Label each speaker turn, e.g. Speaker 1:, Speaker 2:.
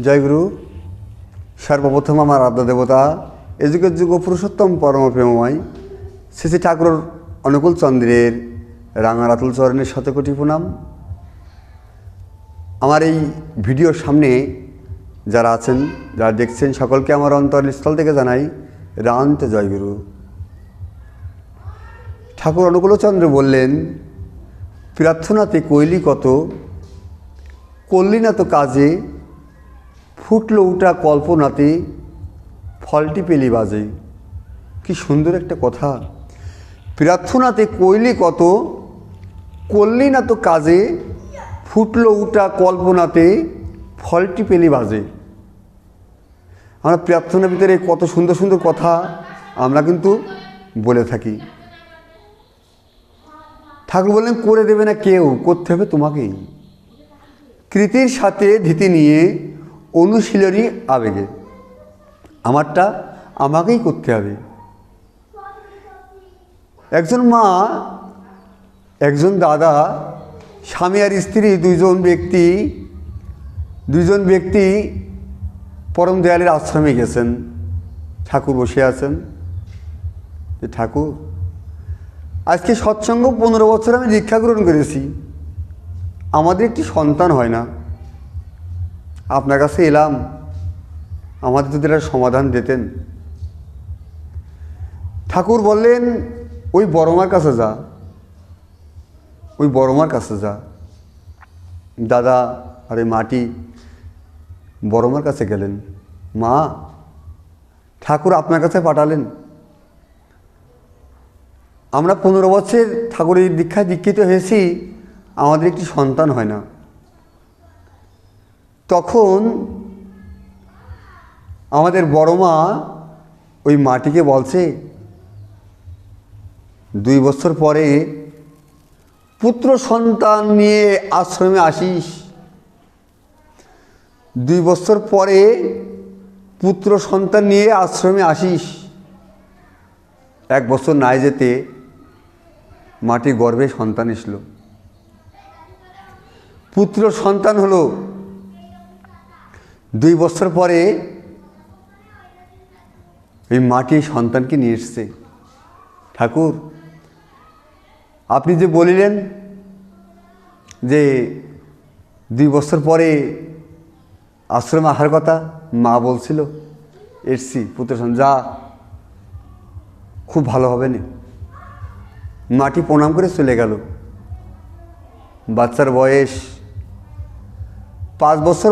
Speaker 1: জয়গুরু। সর্বপ্রথম আমার আদ্য দেবতা এ যুগের যুগ পুরুষোত্তম পরম প্রেমময় শ্রী শ্রী ঠাকুর অনুকূল চন্দ্রের রাঙা রাতুল চরণের শতকোটি প্রণাম। আমার এই ভিডিওর সামনে যারা আছেন, যারা দেখছেন, সকলকে আমার অন্তরস্থল থেকে জানাই রান্ত জয়গুরু। ঠাকুর অনুকূলচন্দ্র বললেন, প্রার্থনাতে কইলি কত, করলি না তো কাজে, ফুটলো উঠা কল্পনাতে, ফলটি পেলি বাজে। কি সুন্দর একটা কথা। প্রার্থনাতে কইলি কত, করলি না তো কাজে, ফুটলো উঠা কল্পনাতে, ফলটি পেলি বাজে। আমরা প্রার্থনার ভিতরে কত সুন্দর সুন্দর কথা আমরা কিন্তু বলে থাকি। ঠাকুর বললেন, করে দেবে না কেউ, করতে হবে তোমাকেই। কৃতির সাথে ধীতি নিয়ে অনুশীলনী আবেগে, আমারটা আমাকেই করতে হবে। একজন মা, একজন দাদা, স্বামী আর স্ত্রী দুইজন ব্যক্তি পরম দয়ালের আশ্রমে গেছেন। ঠাকুর বসে আছেন। ঠাকুর, আজকে সৎসঙ্গ 15 বছর আমি দীক্ষা গ্রহণ করেছি, আমাদের একটি সন্তান হয় না, আপনার কাছে এলাম, আমাদের যদি একটা সমাধান দিতেন। ঠাকুর বললেন, ওই বড়মার কাছে যা, ওই বড়মার কাছে যা। দাদা আরে মাটি বড়মার কাছে গেলেন। মা, ঠাকুর আপনার কাছে পাঠালেন, আমরা 15 বছর ঠাকুরের দীক্ষায় দীক্ষিত হয়েছি, আমাদের একটি সন্তান হয় না। তখন আমাদের বড় মা ওই মাটিকে বলছে, 2 বছর পরে পুত্র সন্তান নিয়ে আশ্রমে আসিস। 2 বছর পরে পুত্র সন্তান নিয়ে আশ্রমে আসিস। 1 বছর নাই যেতে মাটির গর্ভে সন্তান এসল, পুত্র সন্তান হলো। 2 বছর পরে এই মাটি সন্তানকে নিয়ে এসছে। ঠাকুর, আপনি যে বলিলেন যে 2 বছর পরে আশ্রমে আসার কথা, মা বলছিল, এসছি পুত্র সন্তান, যা, খুব ভালো হবে না। মাটি প্রণাম করে চলে গেল। বাচ্চার বয়স 5 বছর।